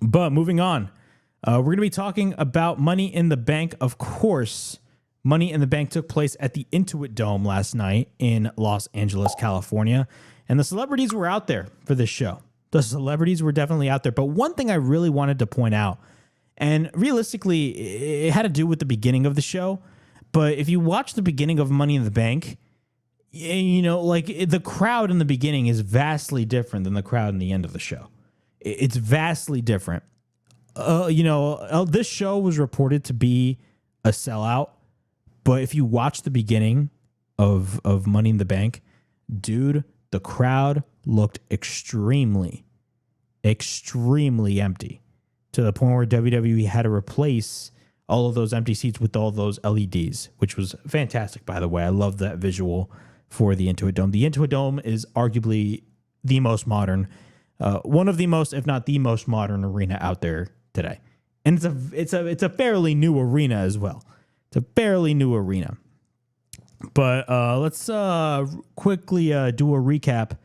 But moving on, we're going to be talking about Money in the Bank. Of course, Money in the Bank took place at the Intuit Dome last night in Los Angeles, California. And the celebrities were out there for this show. The celebrities were definitely out there. But one thing I really wanted to point out, and realistically, it had to do with the beginning of the show. But if you watch the beginning of Money in the Bank, you know, like the crowd in the beginning is vastly different than the crowd in the end of the show. It's vastly different. This show was reported to be a sellout. But if you watch the beginning of Money in the Bank, dude, the crowd looked extremely empty to the point where WWE had to replace all of those empty seats with all those LEDs, which was fantastic, by the way. I love that visual for the Intuit Dome. The Intuit Dome is arguably the most modern, one of the most, if not the most modern arena out there today. And it's a fairly new arena as well. It's a fairly new arena. But let's quickly do a recap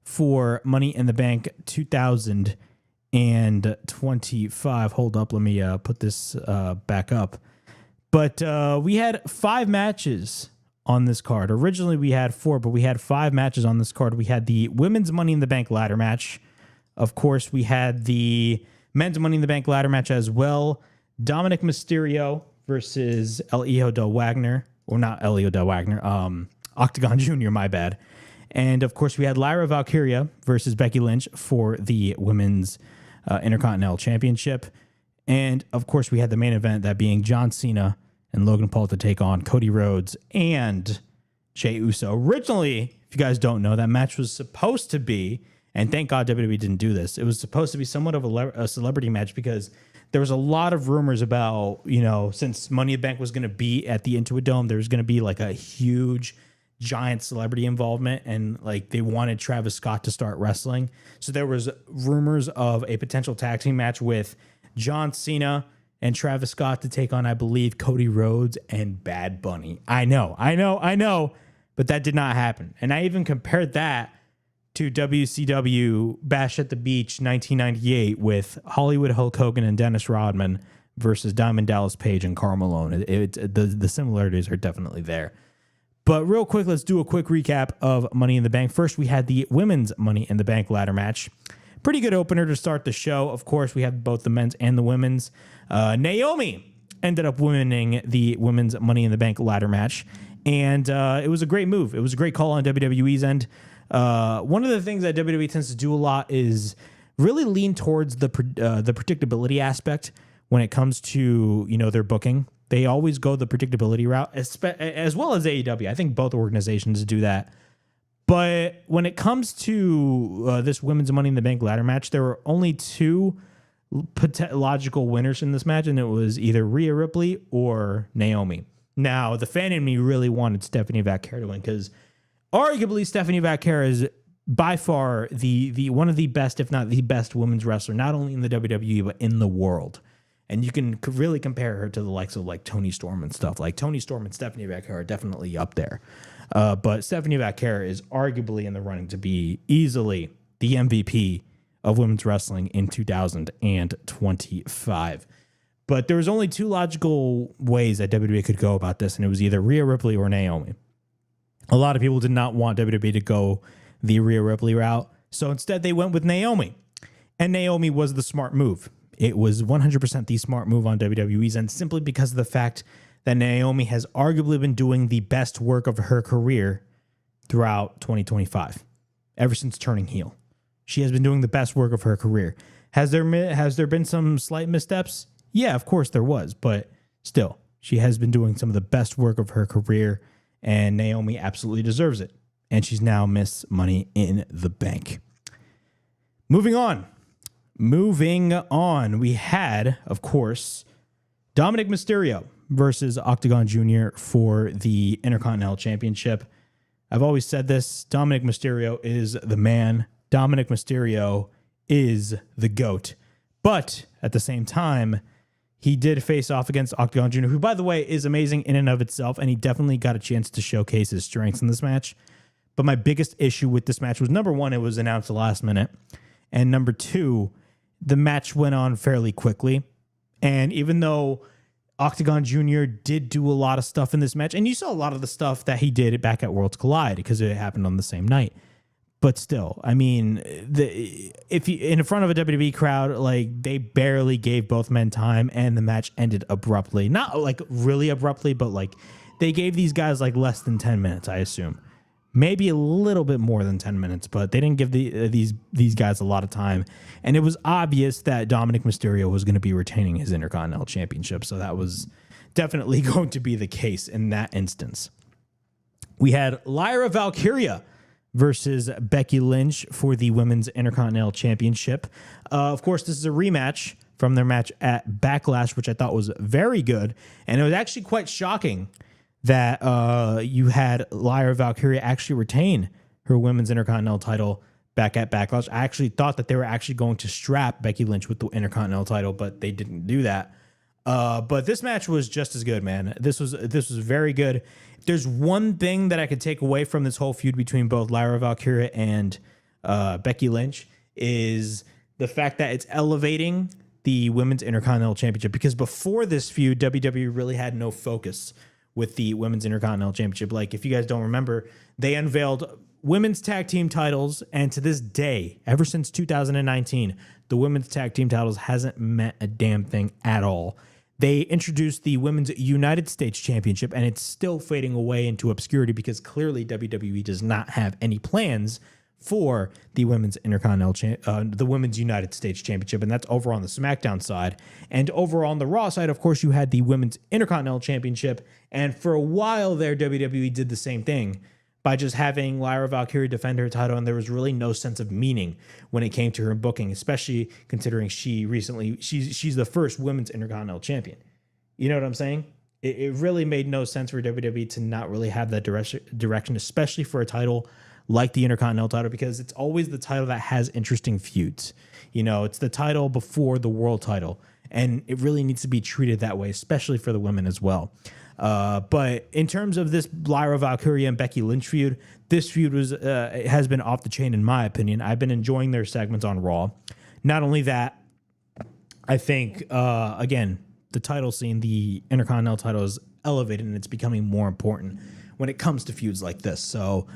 for Money in the Bank 2025. Hold up, let me put this back up. But we had 5 matches on this card. Originally we had 4, but we had 5 matches on this card. We had the women's Money in the Bank ladder match. Of course, we had the men's Money in the Bank ladder match as well. Dominic Mysterio versus Elio Del Wagner. Or not Elio Del Wagner, Octagon Jr., my bad. And, of course, we had Lyra Valkyria versus Becky Lynch for the Women's Intercontinental Championship. And, of course, we had the main event, that being John Cena and Logan Paul to take on Cody Rhodes and Jey Uso. Originally, if you guys don't know, that match was supposed to be, and thank God WWE didn't do this, it was supposed to be somewhat of a celebrity match because there was a lot of rumors about, since Money in the Bank was going to be at the Intuit Dome, there was going to be like a huge, giant celebrity involvement, and like they wanted Travis Scott to start wrestling. So there was rumors of a potential tag team match with John Cena and Travis Scott to take on, I believe, Cody Rhodes and Bad Bunny. I know, but that did not happen. And I even compared that to WCW Bash at the Beach 1998 with Hollywood Hulk Hogan and Dennis Rodman versus Diamond Dallas Page and Karl Malone. The similarities are definitely there. But real quick, let's do a quick recap of Money in the Bank. First, we had the women's Money in the Bank ladder match. Pretty good opener to start the show. Of course, we have both the men's and the women's. Naomi ended up winning the women's Money in the Bank ladder match. And it was a great move. It was a great call on WWE's end. One of the things that WWE tends to do a lot is really lean towards the predictability aspect when it comes to, their booking. They always go the predictability route, as well as AEW. I think both organizations do that. But when it comes to this women's Money in the Bank ladder match, there were only 2 logical winners in this match, and it was either Rhea Ripley or Naomi. Now, the fan in me really wanted Stephanie Vaquer to win because arguably, Stephanie Vaquer is by far the one of the best, if not the best, women's wrestler, not only in the WWE, but in the world. And you can really compare her to the likes of like Toni Storm and stuff. Like Toni Storm and Stephanie Vaquer are definitely up there. But Stephanie Vaquer is arguably in the running to be easily the MVP of women's wrestling in 2025. But there was only 2 logical ways that WWE could go about this, and it was either Rhea Ripley or Naomi. A lot of people did not want WWE to go the Rhea Ripley route, so instead they went with Naomi. And Naomi was the smart move. It was 100% the smart move on WWE's end, simply because of the fact that Naomi has arguably been doing the best work of her career throughout 2025, ever since turning heel. She has been doing the best work of her career. Has there been some slight missteps? Yeah, of course there was, but still, she has been doing some of the best work of her career, and Naomi absolutely deserves it. And she's now Miss Money in the Bank. Moving on, we had, of course, Dominic Mysterio versus Octagon Jr. for the Intercontinental Championship. I've always said this, Dominic Mysterio is the man. Dominic Mysterio is the GOAT. But at the same time, he did face off against Octagon Jr., who, by the way, is amazing in and of itself, and he definitely got a chance to showcase his strengths in this match. But my biggest issue with this match was, number one, it was announced the last minute, and number two, the match went on fairly quickly. And even though Octagon Jr. did do a lot of stuff in this match, and you saw a lot of the stuff that he did back at Worlds Collide because it happened on the same night. But still, I mean, if you in front of a WWE crowd, like they barely gave both men time, and the match ended abruptly. Not like really abruptly, but like they gave these guys like less than 10 minutes, I assume. Maybe a little bit more than 10 minutes, but they didn't give these guys a lot of time. And it was obvious that Dominic Mysterio was going to be retaining his Intercontinental Championship, so that was definitely going to be the case in that instance. We had Lyra Valkyria versus Becky Lynch for the Women's Intercontinental Championship. Of course, this is a rematch from their match at Backlash, which I thought was very good. And it was actually quite shocking that you had Lyra Valkyria actually retain her Women's Intercontinental title back at Backlash. I actually thought that they were actually going to strap Becky Lynch with the Intercontinental title, but they didn't do that. But this match was just as good, man. This was very good. If there's one thing that I could take away from this whole feud between both Lyra Valkyria and Becky Lynch is the fact that it's elevating the Women's Intercontinental Championship. Because before this feud, WWE really had no focus with the Women's Intercontinental Championship. Like, if you guys don't remember, they unveiled women's tag team titles, and to this day, ever since 2019, the women's tag team titles hasn't meant a damn thing at all. They introduced the Women's United States Championship, and it's still fading away into obscurity because clearly WWE does not have any plans for the Women's the Women's United States Championship, and that's over on the SmackDown side. And over on the Raw side, of course, you had the Women's Intercontinental Championship, and for a while there, WWE did the same thing by just having Lyra Valkyria defend her title, and there was really no sense of meaning when it came to her booking, especially considering she's the first Women's Intercontinental Champion. You know what I'm saying? It really made no sense for WWE to not really have that direction, especially for a title like the Intercontinental title, because it's always the title that has interesting feuds. You know, it's the title before the world title, and it really needs to be treated that way, especially for the women as well. But in terms of this Lyra Valkyria and Becky Lynch feud, this feud has been off the chain in my opinion. I've been enjoying their segments on Raw. Not only that, I think, again, the title scene, the Intercontinental title is elevated, and it's becoming more important when it comes to feuds like this. So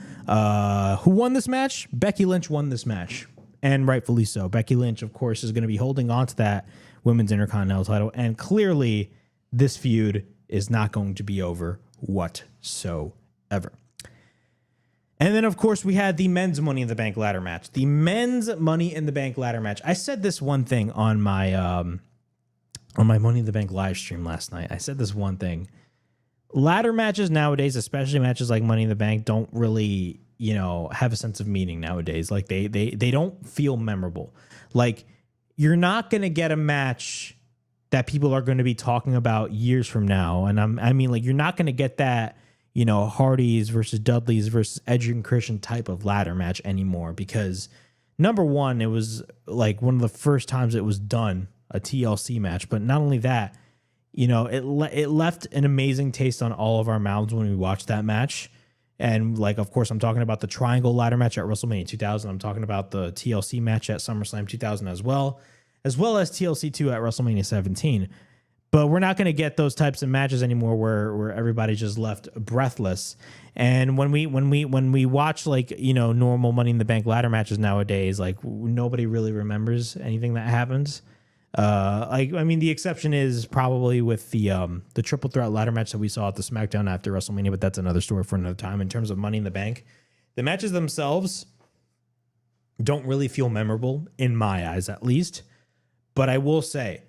who won this match? Becky Lynch won this match, and rightfully so. Becky Lynch, of course, is going to be holding on to that Women's Intercontinental title, and clearly this feud is not going to be over whatsoever. And then, of course, we had the men's Money in the Bank ladder match. The men's Money in the Bank ladder match. I said this one thing on my Money in the Bank live stream last night. I said this one thing. Ladder matches nowadays, especially matches like Money in the Bank, don't really, have a sense of meaning nowadays. Like they don't feel memorable. Like, you're not going to get a match that people are going to be talking about years from now. And I mean, like, you're not going to get that, Hardys versus Dudleys versus Edge and Christian type of ladder match anymore, because number one, it was like one of the first times it was done, a TLC match. But not only that, it left an amazing taste on all of our mouths when we watched that match. And, like, of course, I'm talking about the Triangle ladder match at WrestleMania 2000. I'm talking about the TLC match at SummerSlam 2000 as well as TLC 2 at WrestleMania 17. But we're not going to get those types of matches anymore where everybody just left breathless. And when we watch, like, normal Money in the Bank ladder matches nowadays, like, nobody really remembers anything that happens. The exception is probably with the triple threat ladder match that we saw at the SmackDown after WrestleMania, but that's another story for another time. In terms of Money in the Bank, the matches themselves don't really feel memorable, in my eyes at least. But I will say,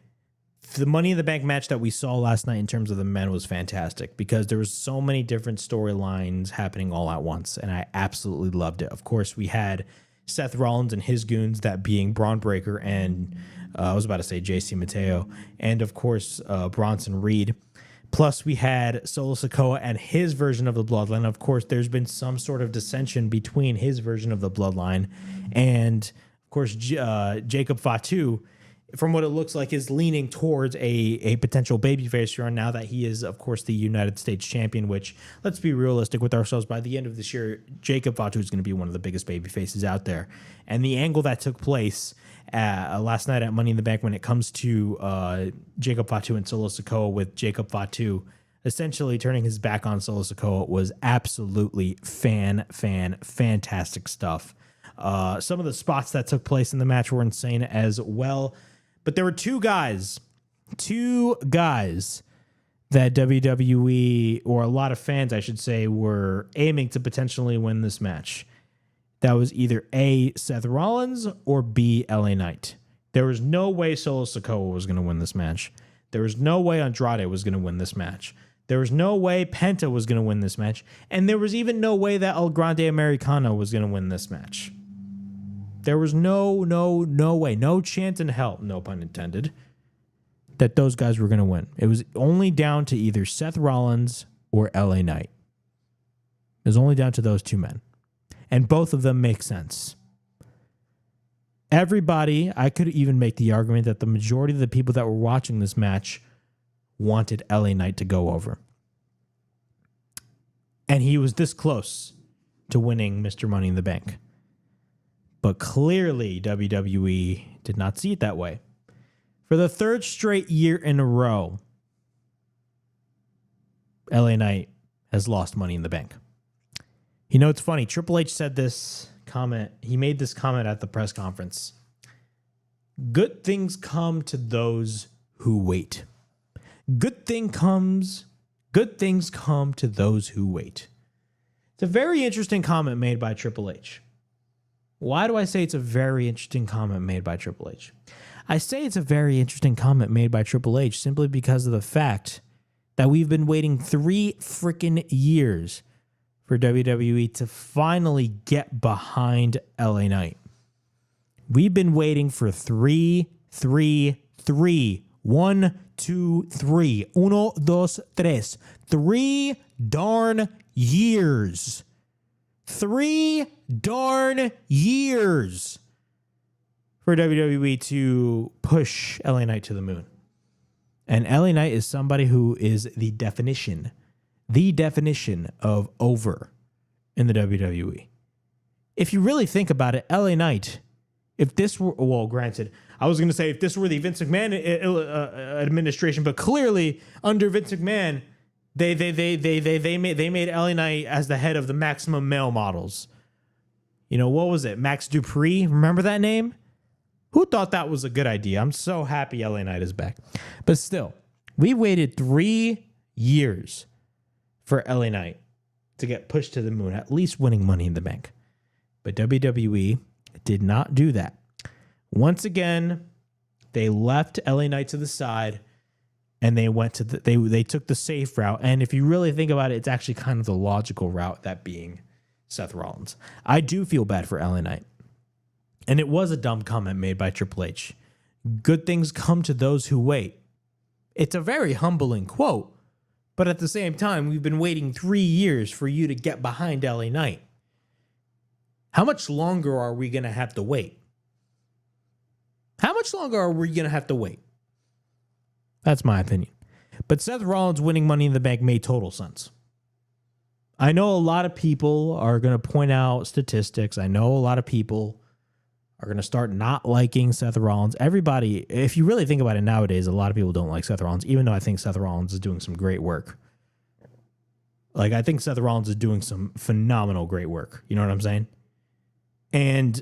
the Money in the Bank match that we saw last night in terms of the men was fantastic, because there was so many different storylines happening all at once, and I absolutely loved it. Of course, we had Seth Rollins and his goons, that being Braun Breaker and I was about to say JC Mateo, and of course Bronson Reed. Plus, we had Solo Sikoa and his version of the Bloodline. Of course, there's been some sort of dissension between his version of the Bloodline and, of course, Jacob Fatu from what it looks like, is leaning towards a potential babyface run now that he is, of course, the United States champion, which, let's be realistic with ourselves, by the end of this year, Jacob Fatu is going to be one of the biggest babyfaces out there. And the angle that took place last night at Money in the Bank when it comes to Jacob Fatu and Solo Sikoa, with Jacob Fatu essentially turning his back on Solo Sikoa, was absolutely fantastic stuff. Some of the spots that took place in the match were insane as well. But there were two guys that WWE, or a lot of fans, I should say, were aiming to potentially win this match. That was either A, Seth Rollins, or B, LA Knight. There was no way Solo Sikoa was going to win this match. There was no way Andrade was going to win this match. There was no way Penta was going to win this match. And there was even no way that El Grande Americano was going to win this match. There was no way, no chance in hell, no pun intended, that those guys were going to win. It was only down to either Seth Rollins or LA Knight. It was only down to those two men. And both of them make sense. Everybody, I could even make the argument that the majority of the people that were watching this match wanted LA Knight to go over. And he was this close to winning Mr. Money in the Bank. But clearly, WWE did not see it that way. For the third straight year in a row, LA Knight has lost Money in the Bank. You know, it's funny. Triple H said this comment. He made this comment at the press conference. Good things come to those who wait. Good things come to those who wait. It's a very interesting comment made by Triple H. Why do I say it's a very interesting comment made by Triple H? I say it's a very interesting comment made by Triple H simply because of the fact that we've been waiting 3 freaking years for WWE to finally get behind LA Knight. We've been waiting for 1, 2, 3. 1, 2, 3. 3 darn years. 3 darn years for WWE to push LA Knight to the moon. And LA Knight is somebody who is the definition of over in the WWE. If you really think about it, LA Knight, if this were, well, granted, I was going to say if this were the Vince McMahon administration, but clearly under Vince McMahon, they made LA Knight as the head of the Maximum Male Models. You know, what was it? Max Dupree? Remember that name? Who thought that was a good idea? I'm so happy LA Knight is back. But still, we waited 3 years for LA Knight to get pushed to the moon, at least winning Money in the Bank. But WWE did not do that. Once again, they left LA Knight to the side and they went to they took the safe route. And if you really think about it, it's actually kind of the logical route, that being Seth Rollins. I do feel bad for LA Knight. And it was a dumb comment made by Triple H. Good things come to those who wait. It's a very humbling quote, but at the same time, we've been waiting 3 years for you to get behind LA Knight. How much longer are we going to have to wait? How much longer are we going to have to wait? That's my opinion. But Seth Rollins winning Money in the Bank made total sense. I know a lot of people are going to point out statistics. I know a lot of people are going to start not liking Seth Rollins. Everybody, if you really think about it nowadays, a lot of people don't like Seth Rollins, even though I think Seth Rollins is doing some great work. Like, I think Seth Rollins is doing some phenomenal great work. You know what I'm saying? And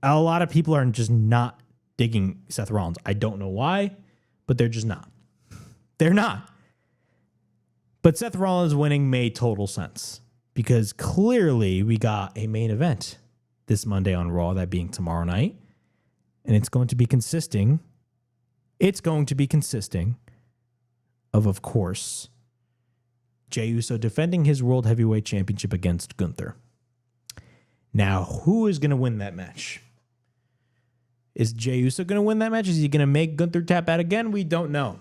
a lot of people are just not digging Seth Rollins. I don't know why, but they're just not. They're not. But Seth Rollins winning made total sense because clearly we got a main event this Monday on Raw, that being tomorrow night. And it's going to be consisting of course, Jey Uso defending his World Heavyweight Championship against Gunther. Now, who is going to win that match? Is Jey Uso going to win that match? Is he going to make Gunther tap out again? We don't know.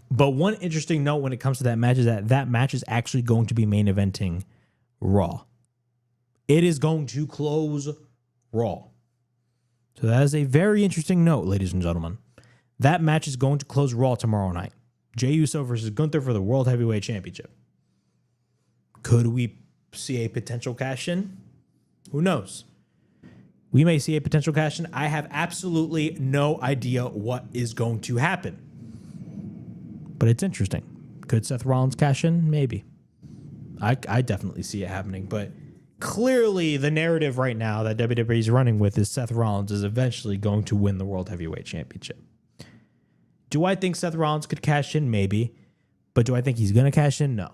But one interesting note when it comes to that match is that match is actually going to be main eventing Raw. It is going to close Raw. So that is a very interesting note, ladies and gentlemen. That match is going to close Raw tomorrow night. Jey Uso versus Gunther for the World Heavyweight Championship. Could we see a potential cash-in? Who knows? We may see a potential cash-in. I have absolutely no idea what is going to happen. But it's interesting. Could Seth Rollins cash in? Maybe. I definitely see it happening. But clearly the narrative right now that WWE is running with is Seth Rollins is eventually going to win the World Heavyweight Championship. Do I think Seth Rollins could cash in? Maybe. But do I think he's going to cash in? No.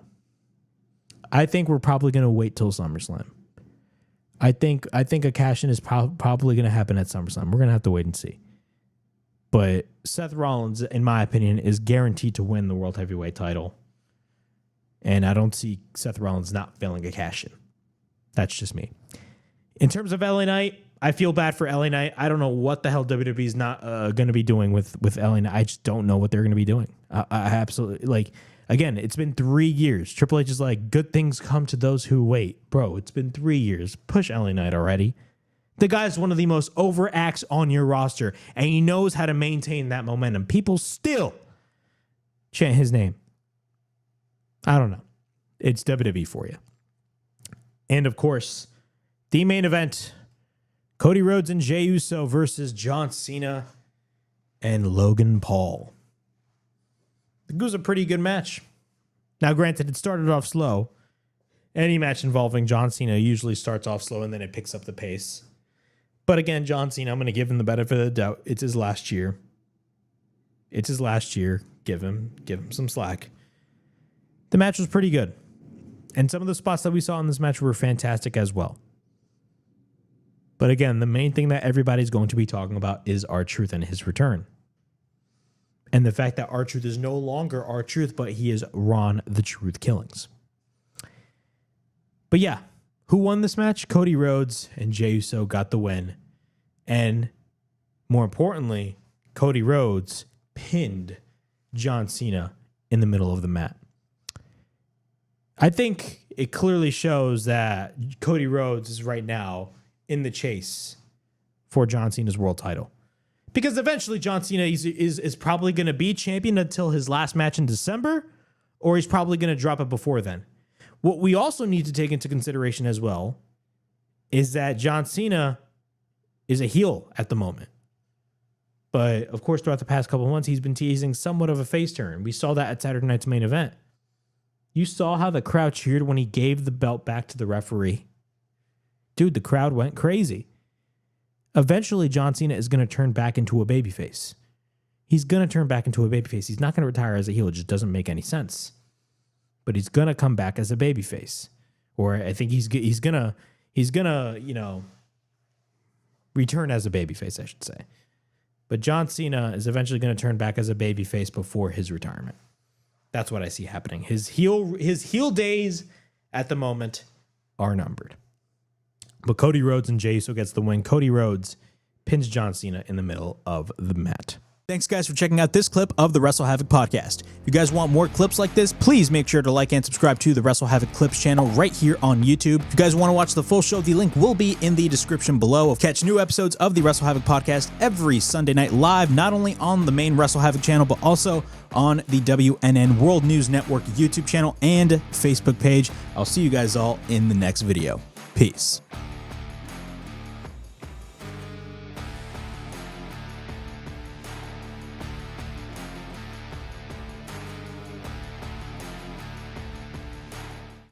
I think we're probably going to wait till SummerSlam. I think a cash-in is probably going to happen at SummerSlam. We're going to have to wait and see. But Seth Rollins, in my opinion, is guaranteed to win the World Heavyweight title. And I don't see Seth Rollins not failing a cash-in. That's just me. In terms of LA Knight, I feel bad for LA Knight. I don't know what the hell WWE is not going to be doing with LA Knight. I just don't know what they're going to be doing. I absolutely, again, it's been 3 years. Triple H is like, good things come to those who wait. Bro, it's been 3 years. Push LA Knight already. The guy's one of the most over acts on your roster, and he knows how to maintain that momentum. People still chant his name. I don't know. It's WWE for you. And, of course, the main event, Cody Rhodes and Jey Uso versus John Cena and Logan Paul. I think it was a pretty good match. Now, granted, it started off slow. Any match involving John Cena usually starts off slow and then it picks up the pace. But again, John Cena, I'm going to give him the benefit of the doubt. It's his last year. It's his last year. Give him some slack. The match was pretty good. And some of the spots that we saw in this match were fantastic as well. But again, the main thing that everybody's going to be talking about is R-Truth and his return. And the fact that R-Truth is no longer R-Truth, but he is Ron the Truth Killings. But yeah, who won this match? Cody Rhodes and Jey Uso got the win. And more importantly, Cody Rhodes pinned John Cena in the middle of the mat. I think it clearly shows that Cody Rhodes is right now in the chase for John Cena's world title. Because eventually John Cena is probably going to be champion until his last match in December, or he's probably going to drop it before then. What we also need to take into consideration as well is that John Cena is a heel at the moment. But, of course, throughout the past couple of months, he's been teasing somewhat of a face turn. We saw that at Saturday night's main event. You saw how the crowd cheered when he gave the belt back to the referee. Dude, the crowd went crazy. Eventually, John Cena is going to turn back into a babyface. He's going to turn back into a babyface. He's not going to retire as a heel. It just doesn't make any sense. But he's going to come back as a babyface. Or I think he's gonna, return as a babyface, I should say. But John Cena is eventually going to turn back as a babyface before his retirement. That's what I see happening. His heel days at the moment are numbered. But Cody Rhodes and Jey Uso gets the win. Cody Rhodes pins John Cena in the middle of the mat. Thanks, guys, for checking out this clip of the WrestleHavoc podcast. If you guys want more clips like this, please make sure to like and subscribe to the WrestleHavoc Clips channel right here on YouTube. If you guys want to watch the full show, the link will be in the description below. Catch new episodes of the WrestleHavoc podcast every Sunday night live, not only on the main WrestleHavoc channel, but also on the WNN World News Network YouTube channel and Facebook page. I'll see you guys all in the next video. Peace.